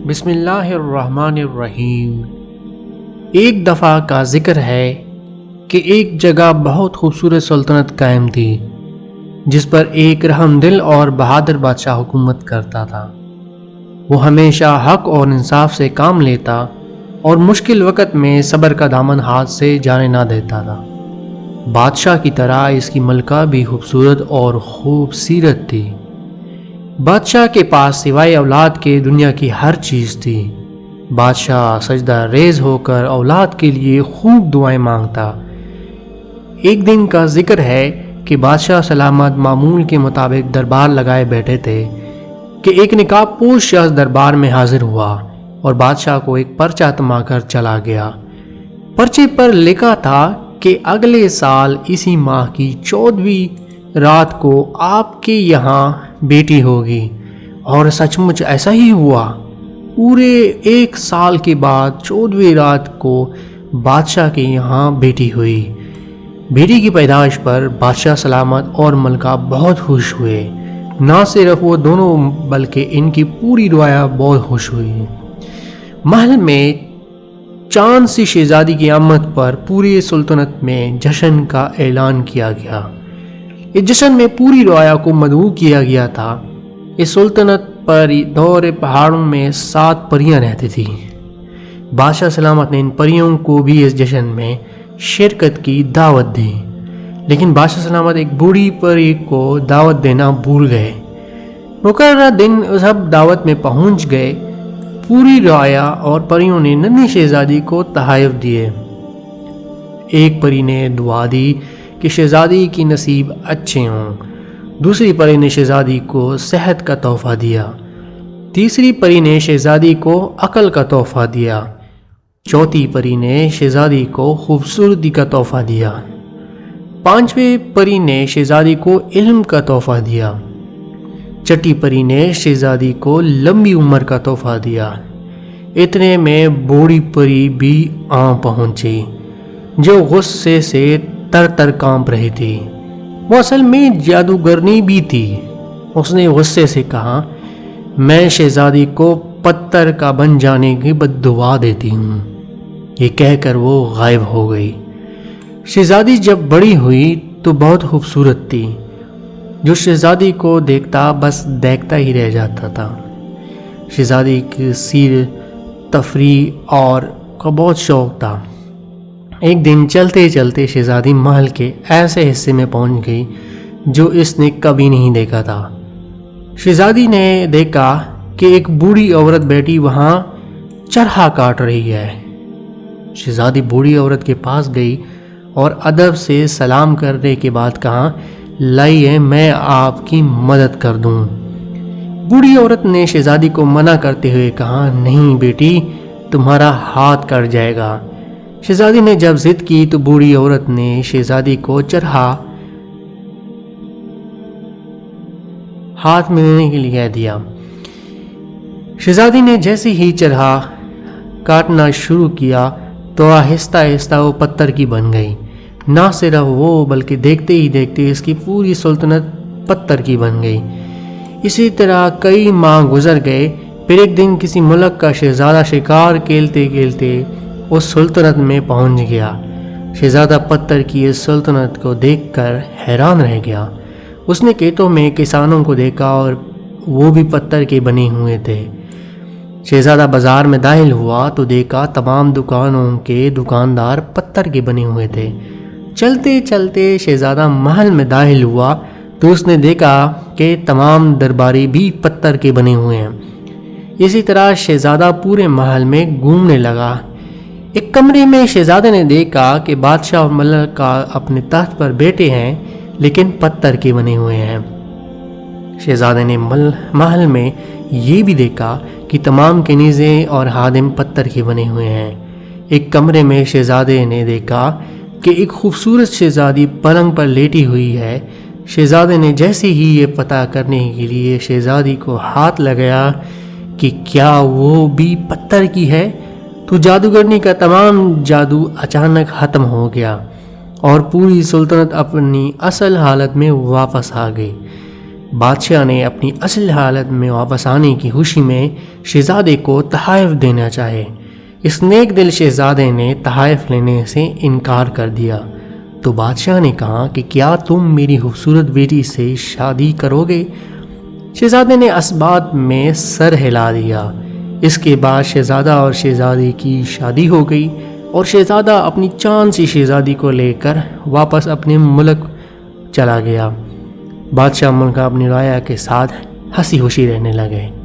بسم اللہ الرحمن الرحیم۔ ایک دفعہ کا ذکر ہے کہ ایک جگہ بہت خوبصورت سلطنت قائم تھی جس پر ایک رحم دل اور بہادر بادشاہ حکومت کرتا تھا۔ وہ ہمیشہ حق اور انصاف سے کام لیتا اور مشکل وقت میں صبر کا دامن ہاتھ سے جانے نہ دیتا تھا۔ بادشاہ کی طرح اس کی ملکہ بھی خوبصورت اور خوبصیرت تھی۔ بادشاہ کے پاس سوائے اولاد کے دنیا کی ہر چیز تھی۔ بادشاہ سجدہ ریز ہو کر اولاد کے لیے خوب دعائیں مانگتا۔ ایک دن کا ذکر ہے کہ بادشاہ سلامت معمول کے مطابق دربار لگائے بیٹھے تھے کہ ایک نقاب پوش شخص دربار میں حاضر ہوا اور بادشاہ کو ایک پرچہ تھما کر چلا گیا۔ پرچے پر لکھا تھا کہ اگلے سال اسی ماہ کی 14ویں رات کو آپ کے یہاں بیٹی ہوگی، اور سچ مچ ایسا ہی ہوا۔ پورے 1 سال کے بعد 14ویں رات کو بادشاہ کے یہاں بیٹی ہوئی۔ بیٹی کی پیدائش پر بادشاہ سلامت اور ملکہ بہت خوش ہوئے۔ نہ صرف وہ دونوں بلکہ ان کی پوری رعایا بہت خوش ہوئی۔ محل میں چاند سی شہزادی کی آمد پر پوری سلطنت میں جشن کا اعلان کیا گیا۔ اس جشن میں پوری رعایا کو مدعو کیا گیا تھا۔ اس سلطنت پر دور پہاڑوں میں 7 پریاں رہتی تھیں۔ بادشاہ سلامت نے ان پریوں کو بھی اس جشن میں شرکت کی دعوت دی، لیکن بادشاہ سلامت ایک بوڑھی پری کو دعوت دینا بھول گئے۔ مقررہ دن سب دعوت میں پہنچ گئے۔ پوری رعایا اور پریوں نے ننھی شہزادی کو تحائف دیے۔ ایک پری نے دعا دی کہ شہزادی کی نصیب اچھے ہوں۔ دوسری پری نے شہزادی کو صحت کا تحفہ دیا۔ تیسری پری نے شہزادی کو عقل کا تحفہ دیا۔ چوتھی پری نے شہزادی کو خوبصورتی کا تحفہ دیا۔ 5ویں پری نے شہزادی کو علم کا تحفہ دیا۔ چھٹی پری نے شہزادی کو لمبی عمر کا تحفہ دیا۔ اتنے میں بوڑھی پری بھی آ پہنچی جو غصے سے تر تر کانپ رہی تھی۔ وہ اصل میں جادوگرنی بھی تھی۔ اس نے غصے سے کہا، میں شہزادی کو پتھر کا بن جانے کی بد دعا دیتی ہوں۔ یہ کہہ کر وہ غائب ہو گئی۔ شہزادی جب بڑی ہوئی تو بہت خوبصورت تھی۔ جو شہزادی کو دیکھتا بس دیکھتا ہی رہ جاتا تھا۔ شہزادی کی سیر تفریح اور کا بہت شوق تھا۔ ایک دن چلتے چلتے شہزادی محل کے ایسے حصے میں پہنچ گئی جو اس نے کبھی نہیں دیکھا تھا۔ شہزادی نے دیکھا کہ ایک بوڑھی عورت بیٹھی وہاں چرخا کاٹ رہی ہے۔ شہزادی بوڑھی عورت کے پاس گئی اور ادب سے سلام کرنے کے بعد کہا، لائیے میں آپ کی مدد کر دوں۔ بوڑھی عورت نے شہزادی کو منع کرتے ہوئے کہا، نہیں بیٹی، تمہارا ہاتھ کٹ جائے گا۔ شہزادی نے جب ضد کی تو بوڑھی عورت نے شہزادی کو چرخا ہاتھ میں لینے کے لیے کہہ دیا۔ شہزادی نے جیسے ہی چرخا کاٹنا شروع کیا تو آہستہ آہستہ وہ پتھر کی بن گئی۔ نہ صرف وہ بلکہ دیکھتے ہی دیکھتے اس کی پوری سلطنت پتھر کی بن گئی۔ اسی طرح کئی ماہ گزر گئے۔ پھر ایک دن کسی ملک کا شہزادہ شکار کھیلتے کھیلتے اس سلطنت میں پہنچ گیا۔ شہزادہ پتھر کی اس سلطنت کو دیکھ کر حیران رہ گیا۔ اس نے کھیتوں میں کسانوں کو دیکھا اور وہ بھی پتھر کے بنے ہوئے تھے۔ شہزادہ بازار میں داخل ہوا تو دیکھا تمام دکانوں کے دکاندار پتھر کے بنے ہوئے تھے۔ چلتے چلتے شہزادہ محل میں داخل ہوا تو اس نے دیکھا کہ تمام درباری بھی پتھر کے بنے ہوئے ہیں۔ اسی طرح شہزادہ پورے محل میں گھومنے لگا۔ ایک کمرے میں شہزادے نے دیکھا کہ بادشاہ اور ملکہ اپنے تخت پر بیٹھے ہیں لیکن پتھر کے بنے ہوئے ہیں۔ شہزادے نے محل میں یہ بھی دیکھا کہ تمام کنیزیں اور خادم پتھر کے بنے ہوئے ہیں۔ ایک کمرے میں شہزادے نے دیکھا کہ ایک خوبصورت شہزادی پلنگ پر لیٹی ہوئی ہے۔ شہزادے نے جیسے ہی یہ پتہ کرنے کے لیے شہزادی کو ہاتھ لگایا کہ کیا وہ بھی پتھر کی ہے تو جادوگرنی کا تمام جادو اچانک ختم ہو گیا اور پوری سلطنت اپنی اصل حالت میں واپس آ گئی۔ بادشاہ نے اپنی اصل حالت میں واپس آنے کی خوشی میں شہزادے کو تحائف دینا چاہے۔ اس نیک دل شہزادے نے تحائف لینے سے انکار کر دیا تو بادشاہ نے کہا کہ کیا تم میری خوبصورت بیٹی سے شادی کرو گے؟ شہزادے نے اس بات میں سر ہلا دیا۔ اس کے بعد شہزادہ اور شہزادی کی شادی ہو گئی اور شہزادہ اپنی چاند سی شہزادی کو لے کر واپس اپنے ملک چلا گیا۔ بادشاہ ملکہ اپنی رعایا کے ساتھ ہنسی خوشی رہنے لگے۔